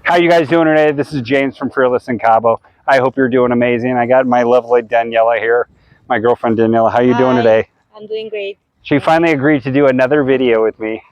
How you guys doing today? This is James from Fearless in Cabo. I hope you're doing amazing. I got my lovely Daniela here, my girlfriend Daniela. How you doing today? I'm doing great. She finally agreed to do another video with me.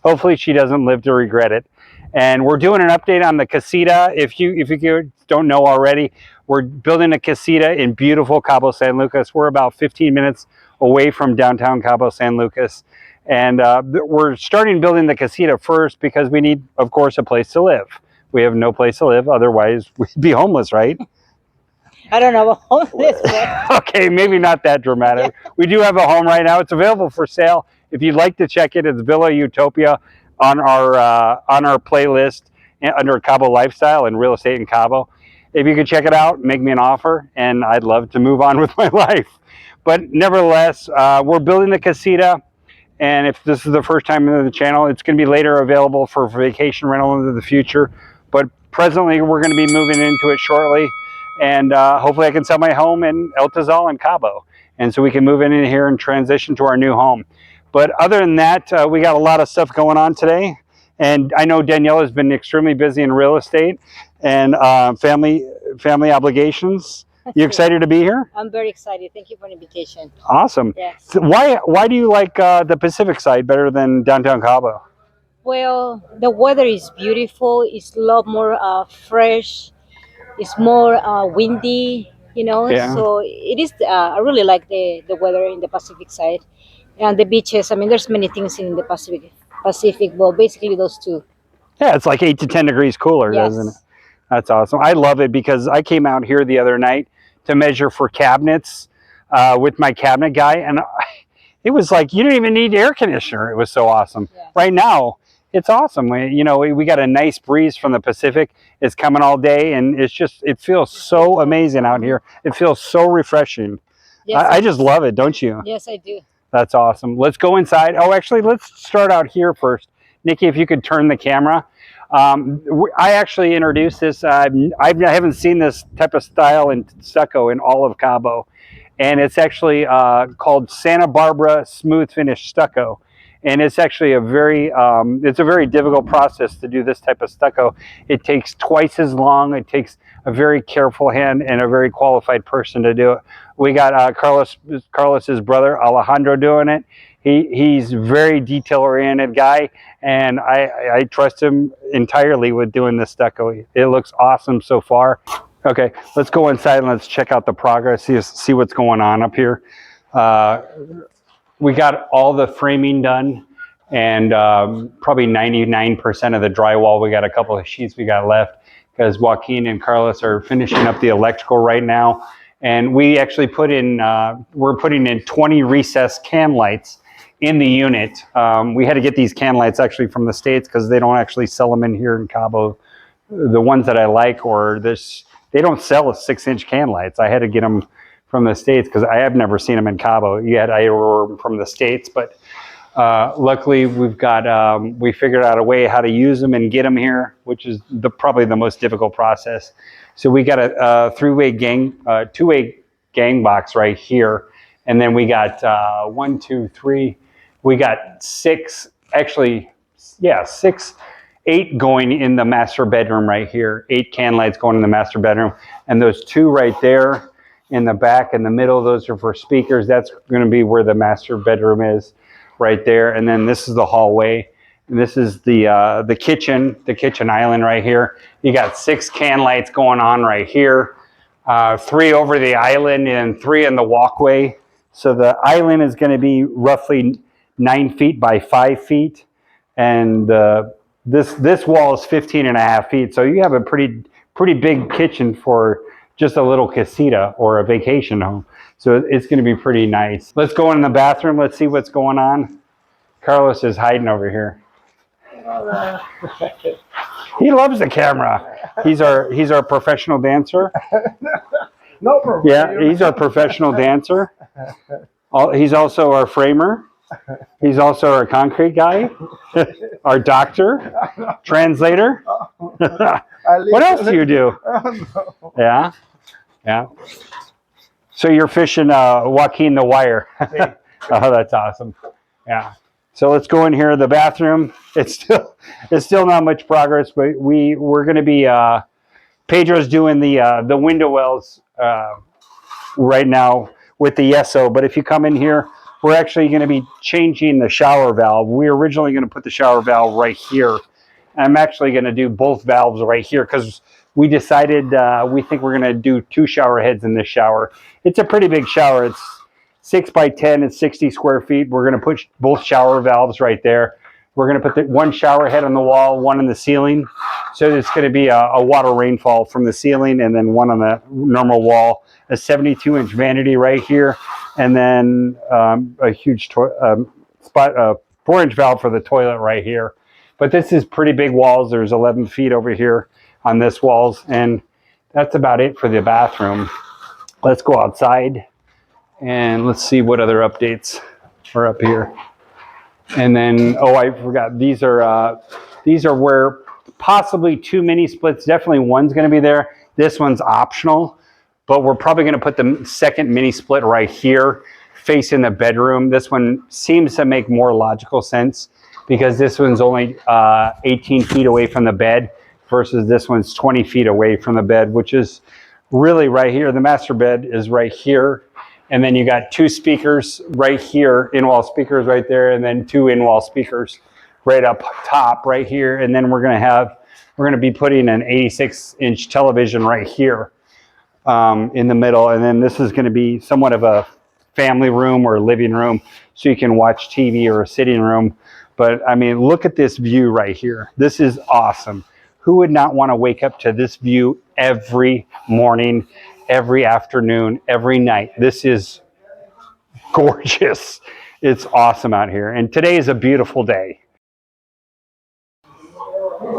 Hopefully she doesn't live to regret it. And we're doing an update on the casita. If you don't know already, we're building a casita in beautiful Cabo San Lucas. We're about 15 minutes away from downtown Cabo San Lucas. And we're starting building the casita first because we need, of course, a place to live. We have no place to live, otherwise we'd be homeless, right? I don't know about homeless, but Okay, maybe not that dramatic. Yeah. We do have a home right now. It's available for sale. If you'd like to check it, it's Villa Utopia on our playlist under Cabo Lifestyle and Real Estate in Cabo. If you could check it out, make me an offer, and I'd love to move on with my life. But nevertheless, we're building the casita. And if this is the first time in the channel, it's going to be later available for vacation rental into the future. But presently, we're going to be moving into it shortly. And hopefully I can sell my home in El Tizal and Cabo. And so we can move in here and transition to our new home. But other than that, we got a lot of stuff going on today. And I know Daniela has been extremely busy in real estate and family obligations. You excited to be here? I'm very excited. Thank you for the invitation. Awesome. Yes. So why do you like the Pacific side better than downtown Cabo? Well, the weather is beautiful. It's a lot more fresh. It's more windy, Yeah. So it is. I really like the weather in the Pacific side and the beaches. I mean, there's many things in the Pacific, but basically those two. Yeah, it's like 8 to 10 degrees cooler, Yes. doesn't it? That's awesome. I love it because I came out here the other night to measure for cabinets with my cabinet guy, and it was like you didn't even need air conditioner. It was so awesome. Yeah. Right now, it's awesome. We got a nice breeze from the Pacific. It's coming all day, and it feels so amazing out here. It feels so refreshing. Yes, I just love it, don't you? Yes, I do. That's awesome. Let's go inside. Oh, actually, let's start out here first. Nikki, if you could turn the camera. I actually introduced this. I haven't seen this type of style in stucco in all of Cabo. And it's actually called Santa Barbara Smooth Finish Stucco. And it's actually it's a very difficult process to do this type of stucco. It takes twice as long. It takes a very careful hand and a very qualified person to do it. We got Carlos's brother Alejandro doing it. He's a very detail-oriented guy, and I trust him entirely with doing this stucco. It looks awesome so far. Okay, let's go inside and let's check out the progress, see what's going on up here. We got all the framing done, and probably 99% of the drywall. We got a couple of sheets we got left because Joaquin and Carlos are finishing up the electrical right now. And we actually we're putting in 20 recessed can lights in the unit. We had to get these can lights actually from the States because they don't actually sell them in here in Cabo. The ones that I like, they don't sell 6-inch can lights. I had to get them from the States because I have never seen them in Cabo yet. I ordered them from the States, but luckily we figured out a way how to use them and get them here, which is probably the most difficult process. So we got a two-way gang box right here. And then we got 1, 2, 3, we got 6, actually, yeah, 8 going in the master bedroom right here. 8 can lights going in the master bedroom. And those 2 right there in the back and the middle, those are for speakers. That's going to be where the master bedroom is right there. And then this is the hallway. And this is the kitchen island right here. You got 6 can lights going on right here. 3 over the island and 3 in the walkway. So the island is going to be roughly 9 feet by 5 feet. And this wall is 15.5 feet. So you have a pretty big kitchen for just a little casita or a vacation home. So it's going to be pretty nice. Let's go in the bathroom. Let's see what's going on. Carlos is hiding over here. He loves the camera. He's our professional dancer. No problem. Yeah, he's our professional dancer. He's also our framer. He's also our concrete guy, our doctor, translator. What else do you do? Yeah, yeah. So you're fishing Joaquin the wire. Oh, that's awesome. Yeah. So let's go in here. The bathroom. It's still not much progress, but we're going to be. Pedro's doing the window wells right now with the Yeso. But if you come in here, we're actually going to be changing the shower valve. We were originally going to put the shower valve right here. I'm actually going to do both valves right here because we decided we think we're going to do 2 shower heads in this shower. It's a pretty big shower. It's 6 by 10. It's 60 square feet. We're going to put both shower valves right there. We're going to put one shower head on the wall, one in the ceiling. So it's going to be a water rainfall from the ceiling and then one on the normal wall. A 72-inch vanity right here. And then a huge 4-inch valve for the toilet right here. But this is pretty big walls. There's 11 feet over here on this walls. And that's about it for the bathroom. Let's go outside and let's see what other updates are up here. And then, oh, I forgot. These are where possibly 2 mini splits. Definitely one's going to be there. This one's optional, but we're probably going to put the second mini split right here, facing the bedroom. This one seems to make more logical sense because this one's only 18 feet away from the bed versus this one's 20 feet away from the bed, which is really right here. The master bed is right here. And then you got 2 speakers right here, in-wall speakers right there, and then 2 in-wall speakers right up top right here. And then we're going to be putting an 86-inch television right here in the middle. And then this is going to be somewhat of a family room or living room so you can watch TV, or a sitting room. But I mean, look at this view right here. This is awesome. Who would not want to wake up to this view every morning, every afternoon, every night? This is gorgeous. It's awesome out here. And today is a beautiful day.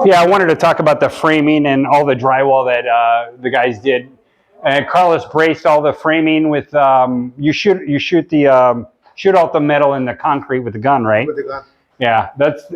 Yeah, I wanted to talk about the framing and all the drywall that the guys did. And Carlos braced all the framing with you shoot out the metal in the concrete with the gun, right? With the gun. Yeah,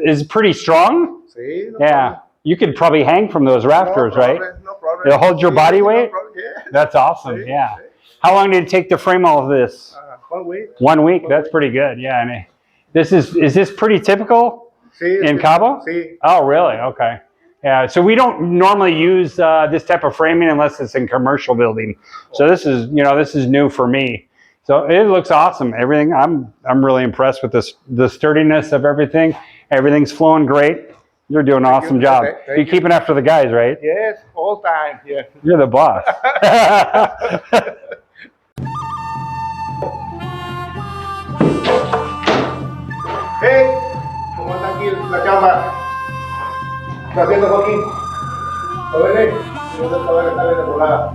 is pretty strong. Sí, no Yeah, problem. you could probably hang from those rafters, No right? problem, no problem. It'll hold your body No weight? problem, yeah. That's awesome, Sí, yeah. sí. How long did it take to frame all of this? 1 week. 1 week? That's pretty good, yeah. I mean, is this pretty typical Sí, in sí, Cabo? Sí. Oh, really? Okay. Yeah, so we don't normally use this type of framing unless it's in commercial building. So this is new for me. So it looks awesome. Everything, I'm really impressed with the sturdiness of everything. Everything's flowing great. You're doing an awesome job. Thank You're you. keeping after the guys, right? Yes, all time. Yeah. You're the boss. Hey, ¿cómo anda aquí la chamba? ¿Qué está haciendo, Joaquín? ¿Lo ven? Yo no estaba que sale de volada.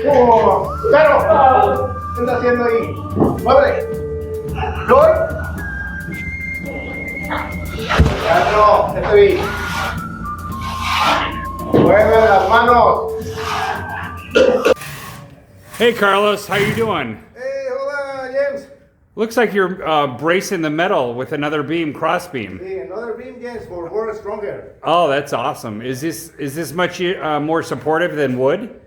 ¡Oh! ¡Claro! ¿Qué está haciendo ahí? ¡Muévele! ¡Floyd! ¡Claro! ¡Ya te vi! ¡Mueve las manos! Hey, Carlos, how you doing? Hey, hola, James. Looks like you're bracing the metal with another beam, cross beam. Hey, another beam, James, for more stronger. Oh, that's awesome. Is this much more supportive than wood?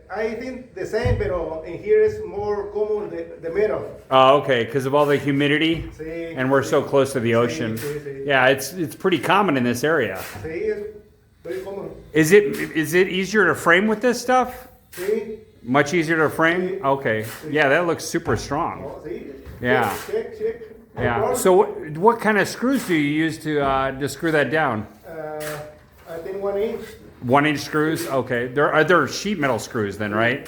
I think the same, but in here is more common the metal. Oh, okay, because of all the humidity, Sí, and we're so close to the ocean. sí, sí. Yeah, it's pretty common in this area. Sí, es very common. Is it easier to frame with this stuff? Sí. Much easier to frame? Sí. Okay. Yeah, that looks super strong. Oh, sí. Yeah. Check. No Yeah. problem. So what kind of screws do you use to screw that down? I think 1 inch. 1-inch screws? Okay. They're sheet metal screws then, right?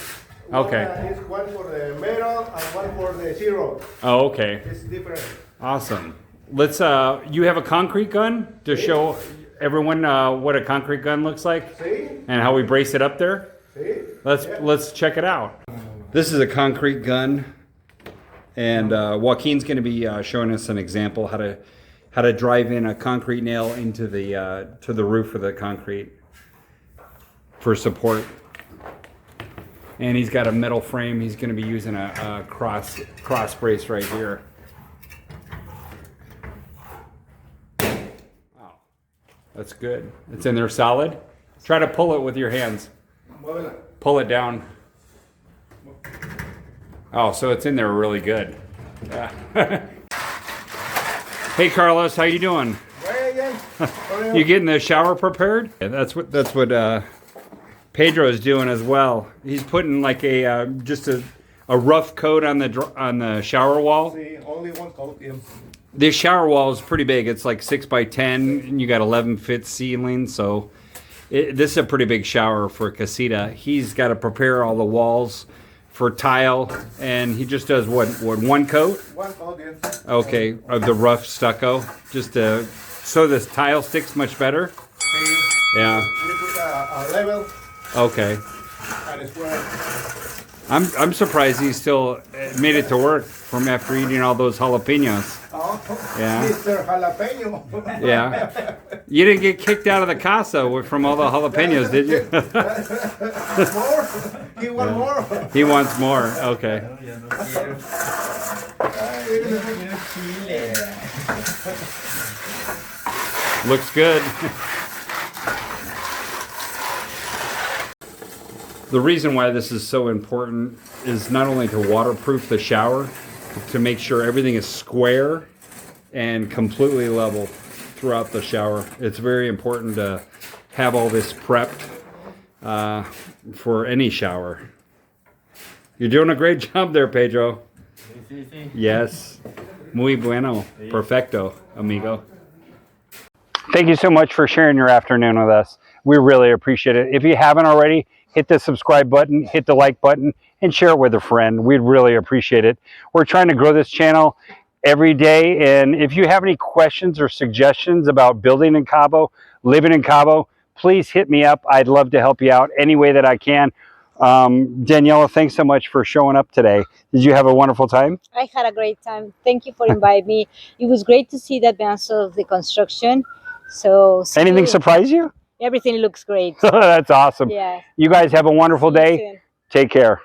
Okay. Is one for the metal and one for the zero. Oh, okay. It's different. Awesome. Let's you have a concrete gun to show everyone what a concrete gun looks like See? and how we brace it up there? See? Let's check it out. This is a concrete gun, and Joaquin's going to be showing us an example how to drive in a concrete nail into the to the roof of the concrete for support. And he's got a metal frame. He's going to be using a cross brace right here. Wow, that's good. It's in there solid. Try to pull it with your hands. Muévela. pull it down. Oh, so it's in there really good. Yeah. Hey Carlos, how you doing? Vaya again. You getting the shower prepared? Yeah, that's what Pedro is doing as well. He's putting like a just a rough coat on the shower wall. See, only one coat. Yeah. This shower wall is pretty big. It's like 6 by 10, and you got 11-foot ceiling. So this is a pretty big shower for a casita. He's got to prepare all the walls for tile, and he just does what one coat? One coat, yes. Okay, of the rough stucco, just so this tile sticks much better. See, Yeah. we put a level Okay. and a square. I'm surprised he still made it to work from after eating all those jalapenos. Oh, Yeah. Mr. Jalapeno. Yeah. You didn't get kicked out of the casa from all the jalapenos, did you? More? He want more? He wants more. Okay. Looks good. The reason why this is so important is not only to waterproof the shower, but to make sure everything is square and completely level throughout the shower. It's very important to have all this prepped for any shower. You're doing a great job there, Pedro. Yes. Muy bueno. Perfecto, amigo. Thank you so much for sharing your afternoon with us. We really appreciate it. If you haven't already, hit the subscribe button, hit the like button, and share it with a friend. We'd really appreciate it. We're trying to grow this channel every day, and if you have any questions or suggestions about building in Cabo, living in Cabo, please hit me up. I'd love to help you out any way that I can. Daniela, thanks so much for showing up today. Did you have a wonderful time? I had a great time. Thank you for inviting me. It was great to see the advance of the construction. So Anything still, surprise you? everything looks great. That's awesome. Yeah. You guys have a wonderful See you day. soon. Take care.